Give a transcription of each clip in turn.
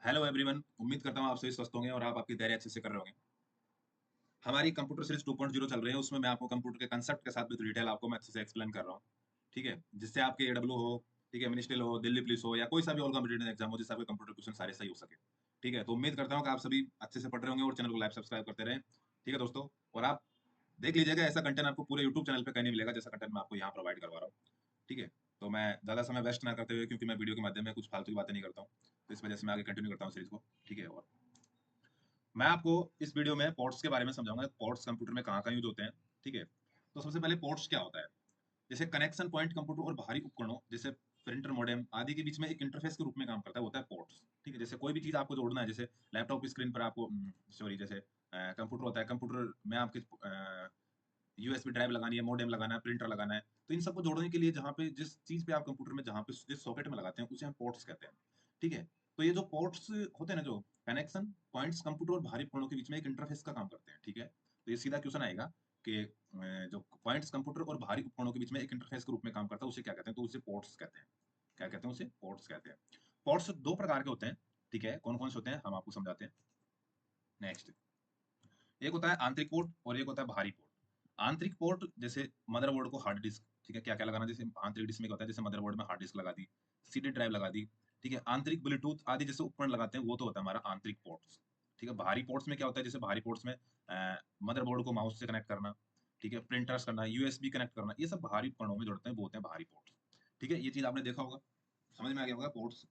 Hello everyone, उम्मीद करता हूँ आप सभी स्वस्थ होंगे और आप आपकी तैयारी अच्छे से कर रहे होंगे। हमारी कंप्यूटर सीरीज 2.0 चल रही है, उसमें मैं आपको कंप्यूटर के कंसेप्ट के साथ विद डिटेल आपको मैं अच्छे से एक्सप्लेन कर रहा हूँ। ठीक है, जिससे आपके एडब्ल्यू हो, ठीक है, मिनिस्ट्रियल हो, दिल्ली पुलिस हो या कोई सा भी ऑल कॉम्पिटिटिव एग्जाम हो, जिससे आपके कंप्यूटर क्वेश्चन सारे सही हो सके। ठीक है, तो उम्मीद करता हूँ कि आप सभी अच्छे से पढ़ रहे होंगे और चैनल को लाइक सब्सक्राइब करते रहें। ठीक है दोस्तों, और आप देख लीजिएगा, ऐसा कंटेंट आपको पूरे यूट्यूब चैनल पे कहीं नहीं मिलेगा जैसा कंटेंट मैं आपको यहाँ प्रोवाइड करवा रहा हूँ। ठीक है, तो मैं ज़्यादा समय वेस्ट ना करते हुए, क्योंकि मैं वीडियो के माध्यम में कुछ फालतू की बातें नहीं करता हूँ, तो इस वजह से मैं आगे कंटिन्यू करता हूँ सीरीज को। ठीक है, और मैं आपको इस वीडियो में पोर्ट्स के बारे में समझाऊंगा। पोर्ट्स कंप्यूटर में कहाँ यूज होते हैं। ठीक है, तो सबसे पहले पोर्ट्स क्या होता है। जैसे कनेक्शन पॉइंट कंप्यूटर और बाहरी उपकरणों जैसे प्रिंटर, मॉडेम आदि के बीच में एक इंटरफेस के रूप में काम करता है, वो होता है पोर्ट्स। ठीक है, जैसे कोई भी चीज आपको जोड़ना है, जैसे लैपटॉप की स्क्रीन पर आपको सॉरी, जैसे कंप्यूटर होता है, कंप्यूटर में आपके यूएसबी ड्राइव लगानी है, मॉडेम लगाना है, प्रिंटर लगाना है, तो इन सबको जोड़ने के लिए जहाँ पे जिस चीज पे आप कंप्यूटर में जहाँ पे जिस सॉकेट में लगाते हैं उसे हम पोर्ट्स कहते हैं। ठीक है, तो ये जो पोर्ट्स होते हैं ना, जो कनेक्शन पॉइंट्स कंप्यूटर और बाहरी उपकरणों के बीच में एक इंटरफेस का काम करते हैं। ठीक है, तो ये सीधा क्वेश्चन आएगा कि जो पॉइंट्स कंप्यूटर और बाहरी उपकरणों के बीच में एक इंटरफेस के रूप में काम करता है, उसे क्या कहते हैं, तो उसे पोर्ट्स कहते हैं। क्या कहते हैं, उसे पोर्ट्स कहते हैं। पोर्ट्स दो प्रकार के होते हैं। ठीक है, कौन कौन से होते हैं हम आपको समझाते हैं। नेक्स्ट, एक होता है आंतरिक पोर्ट और एक होता है बाहरी पोर्ट। आंतरिक पोर्ट जैसे मदरबोर्ड को हार्ड डिस्क, ठीक है, क्या क्या लगाना, जैसे आंतरिक डिस्क में क्या होता है, जैसे मदरबोर्ड में हार्ड डिस्क लगा दी, सीडी ड्राइव लगा दी। ठीक है, आंतरिक ब्लूटूथ आदि जैसे उपकरण लगाते हैं, वो तो होता है हमारा आंतरिक पोर्ट्स। ठीक है, बाहरी पोर्ट्स में क्या होता है, जैसे बाहरी पोर्ट्स में मदरबोर्ड को माउस से कनेक्ट करना, ठीक है, प्रिंटर्स करना, यूएसबी कनेक्ट करना, ये सब बाहरी उपकरणों में जोड़ते हैं, वो होते हैं बाहरी पोर्ट्स। ठीक है, ये चीज आपने देखा होगा, समझ में आ गया होगा पोर्ट्स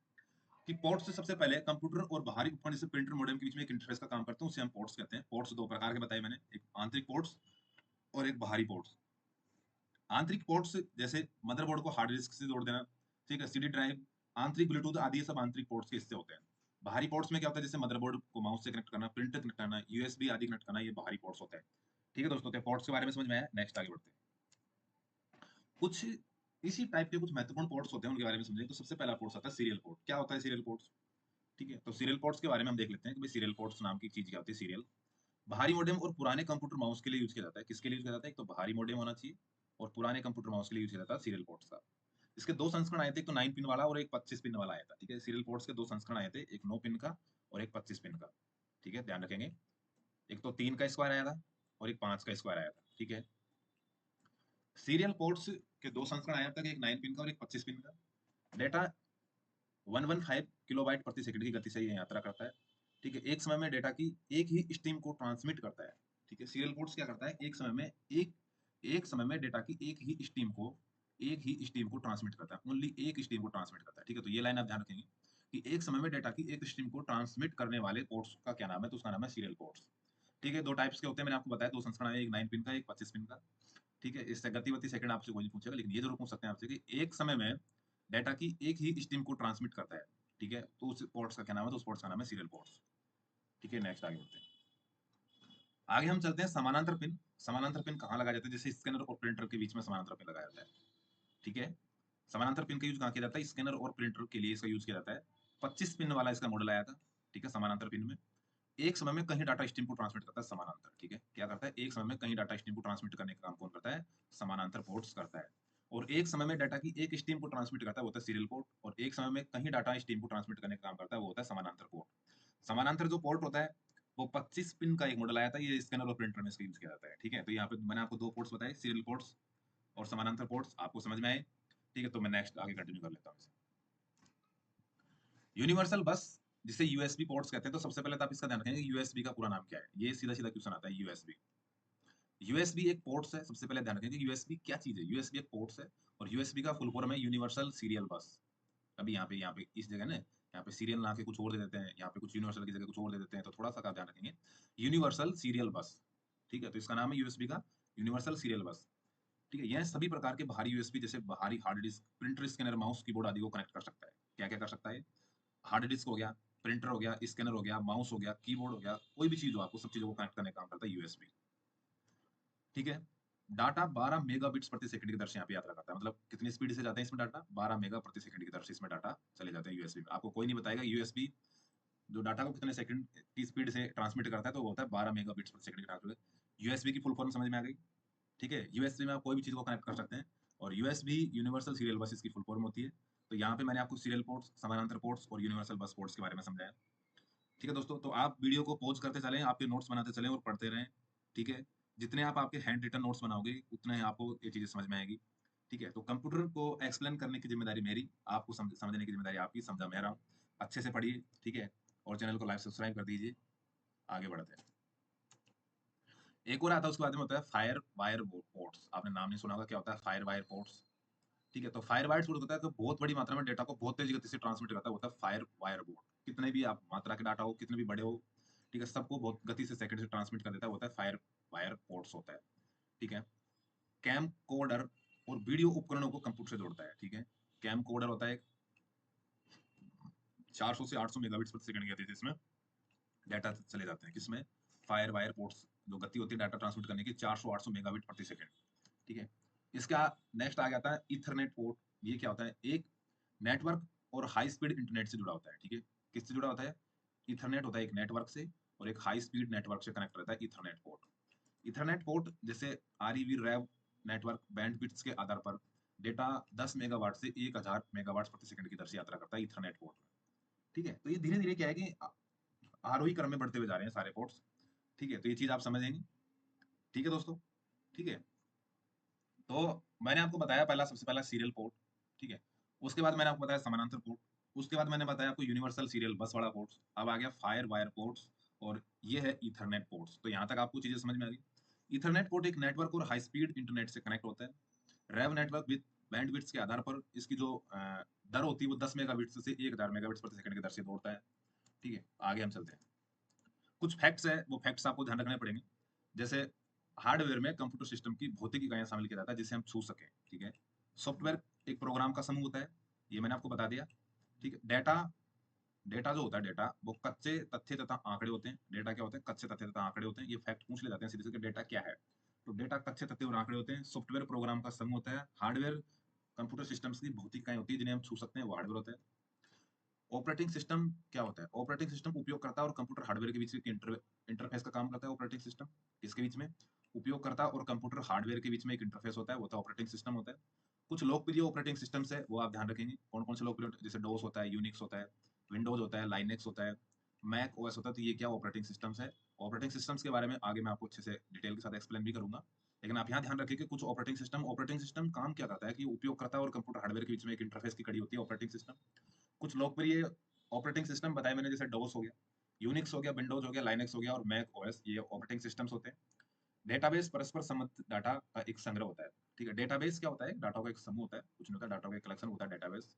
कि पोर्ट्स से सबसे पहले कंप्यूटर और बाहरी उपकरण जैसे प्रिंटर, मॉडेम के बीच में एक इंटरफेस का काम करते हैं, उसे हम पोर्ट्स कहते हैं। पोर्ट्स दो प्रकार के बताए मैंने, एक आंतरिक पोर्ट्स और एक बाहरी पोर्ट्स। आंतरिक पोर्ट्स जैसे मदरबोर्ड को हार्ड डिस्क से जोड़ देना, ठीक है, सीडी ड्राइव, आंतरिक ब्लूटूथ आदि, ये सब आंतरिक पोर्ट्स के हिस्से होते हैं। बाहरी पोर्ट्स में क्या होता है, जैसे मदरबोर्ड को माउस से कनेक्ट करना, प्रिंटर कनेक्ट करना, यूएसबी आदि कनेक्ट करना, ये बाहरी पोर्ट्स होते हैं। ठीक है दोस्तों, तो पोर्ट्स के बारे में समझ में आया। नेक्स्ट आगे बढ़ते हैं। कुछ इसी टाइप के कुछ महत्वपूर्ण पोर्ट्स होते हैं, उनके बारे में समझेंगे। तो सबसे पहला पोर्ट्स आता है सीरियल पोर्ट। क्या होता है सीरियल पोर्ट्स। ठीक है, तो सीरियल पोर्ट्स के बारे में हम देख लेते हैं कि भाई सीरियल पोर्ट्स नाम की चीज क्या होती है। सीरियल बाहरी मॉडेम और पुराने कंप्यूटर माउस के लिए यूज किया जाता है। किसके लिए यूज किया जाता है, एक तो बाहरी मॉडेम होना चाहिए और पुराने कंप्यूटर माउस के लिए यूज किया जाता है सीरियल पोर्ट्स का। इसके दो संस्करण आए थे, एक तो 9 पिन वाला और एक 25 पिन वाला आया था। ठीक है, सीरियल पोर्ट्स के दो संस्करण आए थे, एक 9 पिन का और एक 25 पिन का। ठीक है, ध्यान रखेंगे। एक तो 3 का स्क्वायर आया था और एक 5 का स्क्वायर आया था। ठीक है, सीरियल पोर्ट्स के दो संस्करण आया था, एक 9 पिन का और एक 25 पिन का। डेटा 115 किलोबाइट प्रति सेकंड की गति से ये यात्रा करता है। ठीक है, एक समय में डेटा की एक ही स्ट्रीम को ट्रांसमिट करता है। ठीक है, सीरियल पोर्ट्स क्या करता है, एक समय में डेटा की एक ही स्ट्रीम को ट्रांसमिट करता है, ओनली एक स्ट्रीम को ट्रांसमिट करता है। ठीक है, तो ये लाइन आप ध्यान रखेंगे कि एक समय में डेटा की एक स्ट्रीम को ट्रांसमिट करने वाले पोर्ट्स का क्या नाम है, तो उसका नाम है सीरियल पोर्ट्स। ठीक है, दो टाइप्स के होते हैं, मैंने आपको बताया, दो संस्करण है, एक 9 पिन का, एक 25 पिन का। ठीक है, इससे गति सेकंड आपसे कोई नहीं पूछेगा, लेकिन ये जरूर पूछ सकते हैं आपसे कि एक समय में डेटा की एक ही स्ट्रीम को ट्रांसमिट करता है। ठीक है, तो उस पोर्ट्स का क्या नाम है, तो उस पोर्ट्स का नाम है सीरियल पोर्ट्स। ठीक है, नेक्स्ट आगे बढ़ते हैं। आगे हम चलते हैं समानांतर पिन। समानांतर पिन कहाँ लगाया जाता है, जैसे स्कैनर और प्रिंटर के बीच में समानांतर पिन लगाया जाता है। ठीक है, समानांतर पिन का यूज कहाँ किया जाता है, स्कैनर और प्रिंटर के लिए इसका यूज किया जाता है। 25 पिन वाला इसका मॉडल आया था। ठीक है, समानांतर पिन में एक समय में कहीं डाटा स्ट्रीम को ट्रांसमिट करता है समानांतर। ठीक है, क्या करता है, एक समय में कहीं डाटा स्ट्रीम को ट्रांसमिट करने का काम कौन करता है, समानांतर पोर्ट्स करता है। और एक समय में डाटा की एक स्ट्रीम को ट्रांसमिट करता है, वो होता है सीरियल पोर्ट। और एक समय में कहीं डाटा स्ट्रीम को ट्रांसमिट करने का काम करता है, वो होता है समानांतर पोर्ट। समानांतर जो पोर्ट होता है, वो 25 पिन का एक मॉडल आया था, ये स्कैनर और प्रिंटर में इसका यूज किया जाता है। ठीक है, तो यहाँ पे मैंने आपको दो पोर्ट्स बताए, सीरियल पोर्ट्स और समानांतर पोर्ट्स, आपको समझ में आए। ठीक है, तो मैं नेक्स्ट आगे कंटिन्यू कर लेता हूँ। यूनिवर्सल बस, जिसे यूएसबी पोर्ट्स कहते हैं। तो सबसे पहले तो आप इसका ध्यान रखेंगे यूएसबी का पूरा नाम क्या है, ये सीधा सीधा क्वेश्चन आता है। यूएसबी यूएसबी एक पोर्ट्स है। सबसे पहले ध्यान रखेंगे यूएसबी क्या चीज है। यूएसबी एक पोर्ट्स है और यूएसबी का फुल फॉर्म है यूनिवर्सल सीरियल बस। अभी यहाँ पे इस जगह ना, यहाँ पे सीरियल ना के कुछ और दे देते हैं, यहाँ पे कुछ यूनिवर्सल की जगह कुछ और दे देते हैं, तो थोड़ा सा का ध्यान रखेंगे। यूनिवर्सल सीरियल बस। ठीक है, तो इसका नाम है यूएसबी का यूनिवर्सल सीरियल बस। ठीक है, यह सभी प्रकार के बाहरी यूएसबी जैसे बाहरी hard disk, printer, scanner, mouse, keyboard आदि को कनेक्ट कर सकता है। क्या क्या कर सकता है, हार्ड डिस्क हो गया, प्रिंटर हो गया, स्कैनर हो गया, माउस हो गया, कीबोर्ड हो गया, कोई भी चीज हो, आपको सब चीजों को कनेक्ट करने का काम करता है यूएसबी। ठीक है, डाटा 12 मेगाबिट्स प्रति सेकंड की दर से यहाँ पे यात्रा करता है। मतलब कितनी स्पीड से जाते हैं इसमें डाटा, 12 मेगा प्रति सेकंड की दर से इसमें डाटा चले जाते हैं यूएसबी में। आपको कोई नहीं बताएगा यूएसबी जो डाटा को कितने सेकंड की स्पीड से ट्रांसमिट करता है, तो वो होता है 12 मेगाबिट्स प्रति सेकंड की ट्रांसमिट। यूएसबी की फुल फॉर्म समझ में आ गई। ठीक है, यूएसबी में आप कोई भी चीज को कनेक्ट कर सकते हैं और यूएसबी यूनिवर्सल सीरियल बस इसकी फुल फॉर्म होती है। तो यहाँ पे मैंने आपको सीरियल पोर्ट्स, समानांतर पोर्ट्स और यूनिवर्सल बस पोर्ट्स के बारे में समझाया। ठीक है दोस्तों, तो आप वीडियो को पॉज़ करते चलें, आपके नोट्स बनाते चलें और पढ़ते रहें, ठीक है? जितने आप आपके हैंड रिटन नोट्स बनाओगे, उतने आपको ये चीज़ें समझ में आएगी, ठीक है? तो कंप्यूटर को एक्सप्लेन करने की ज़िम्मेदारी मेरी, आपको समझने की ज़िम्मेदारी आपकी, समझा मैं रहा हूँ। अच्छे से पढ़िए, ठीक है? और चैनल को लाइक सब्सक्राइब कर दीजिए, आगे बढ़ते हैं। एक और आता है, उसके बाद में होता है फायर वायर पोर्ट्स। आपने नाम नहीं सुना होगा, क्या होता है फायर वायर पोर्ट्स? ठीक है, तो फायर वायर पोर्ट होता है कि बहुत बड़ी मात्रा में डेटा को बहुत तेज़ गति से ट्रांसमिट करता है, होता है फायर वायर पोर्ट। कितने भी आप मात्रा के डाटा हो, कितने भी बड़े हो, ठीक है, सबको बहुत गति से सेकंड से ट्रांसमिट कर देता है, होता है फायर वायर पोर्ट्स होता है, ठीक है। कैम कोडर और वीडियो उपकरणों को कंप्यूटर से जोड़ता है, ठीक है। कैम कोडर होता है 400 से 800 मेगाबिट्स प्रति सेकंड की गति से इसमें डाटा चले जाते हैं, किसमें? फायर वायर पोर्ट्स, जो गति होती है डाटा ट्रांसमिट करने की 400-800 मेगाबिट प्रति सेकंड, ठीक है। इसका नेक्स्ट आ जाता है ईथरनेट पोर्ट। ये क्या होता है? एक नेटवर्क और हाई स्पीड इंटरनेट से जुड़ा होता है, ठीक है। किससे जुड़ा होता है? ईथरनेट होता है एक नेटवर्क से, और एक हाई स्पीड नेटवर्क से कनेक्ट रहता है ईथरनेट पोर्ट। ईथरनेट पोर्ट जैसे आरईवी रैव नेटवर्क बैंडविड्थ के आधार पर डेटा 10 मेगावाट से 1000 मेगावाट प्रति सेकंड की दर से यात्रा करता है ईथरनेट पोर्ट में, ठीक है। तो ये धीरे धीरे क्या है कि आरोही क्रम में बढ़ते हुए जा रहे हैं सारे पोर्ट्स, ठीक है। तो ये चीज आप समझेंगे, ठीक है दोस्तों, ठीक है। तो मैंने आपको बताया पहला, सबसे पहला सीरियल पोर्ट, ठीक है। उसके बाद मैंने आपको बताया समानांतर पोर्ट, उसके बाद मैंने बताया आपको यूनिवर्सल सीरियल बस वाला पोर्ट्स, अब आ गया फायर वायर पोर्ट्स, और ये है ईथरनेट पोर्ट्स। तो यहाँ तक आपको चीजें समझ में आ गई। ईथरनेट पोर्ट एक नेटवर्क और हाई स्पीड इंटरनेट से कनेक्ट होता है। रैव नेटवर्क विद बैंडविड्थ के आधार पर इसकी जो दर होती है वो 10 मेगाबिट्स से 1000 मेगाबिट्स प्रति सेकंड की दर से दौड़ता है, ठीक है। आगे हम चलते हैं। कुछ फैक्ट्स है, वो फैक्ट्स आपको ध्यान रखने पड़ेंगे। जैसे हार्डवेयर में कंप्यूटर सिस्टम की भौतिक इकाइयां शामिल किया जाता है जिसे हम छू सकें, ठीक है। सॉफ्टवेयर एक प्रोग्राम का समूह होता है, ये मैंने आपको बता दिया, ठीक है। डेटा डेटा जो होता है, डेटा वो कच्चे तथ्य तथा आंकड़े होते हैं। डेटा क्या होते हैं? कच्चे तथ्य तथा आंकड़े होते हैं। ये फैक्ट पूछ ले जाते हैं सीधे सीधे, डेटा क्या है? तो डेटा कच्चे तथ्य और आंकड़े होते हैं। सॉफ्टवेयर प्रोग्राम का समूह होता है। हार्डवेयर कंप्यूटर सिस्टम्स की भौतिक इकाइयां होती है जिन्हें हम छू सकते हैं, वो हार्डवेयर होता है। ऑपरेटिंग सिस्टम क्या होता है? ऑपरेटिंग सिस्टम उपयोगकर्ता और कंप्यूटर हार्डवेयर के बीच एक इंटरफेस का काम करता है। ऑपरेटिंग सिस्टम किसके बीच में? उपयोगकर्ता और कंप्यूटर हार्डवेयर के बीच में एक इंटरफेस होता है, वो तो ऑपरेटिंग सिस्टम होता है। कुछ लोकप्रिय ऑपरेटिंग सिस्टम्स है, वो आप ध्यान रखेंगे कौन कौन से लोकप्रिय, जैसे डोस होता है, यूनिक्स होता है, विंडोज होता है, लाइनेक्स होता है, मैक ओएस होता है। तो ये क्या ऑपरेटिंग सिस्टम्स है? ऑपरेटिंग सिस्टम्स के बारे में आगे मैं आपको अच्छे से डिटेल के साथ एक्सप्लेन भी करूंगा, लेकिन आप यहाँ ध्यान रखिए कि कुछ ऑपरेटिंग सिस्टम काम क्या करता है कि उपयोगकर्ता और कंप्यूटर हार्डवेयर के बीच में एक इंटरफेस की कड़ी होती है ऑपरेटिंग सिस्टम। कुछ लोकप्रिय ऑपरेटिंग सिस्टम बताए मैंने, जैसे डोस हो गया, यूनिक्स हो गया, विंडोज हो गया, लाइनेक्स हो गया, और मैक ओएस, ये ऑपरेटिंग सिस्टम्स होते हैं। डेटाबेस परस्पर संबंधित डाटा का एक संग्रह होता है, ठीक है। डेटाबेस क्या होता है? डाटा का एक समूह होता है, कुछ नहीं होता है, डाटा का एक कलेक्शन होता है डेटाबेस।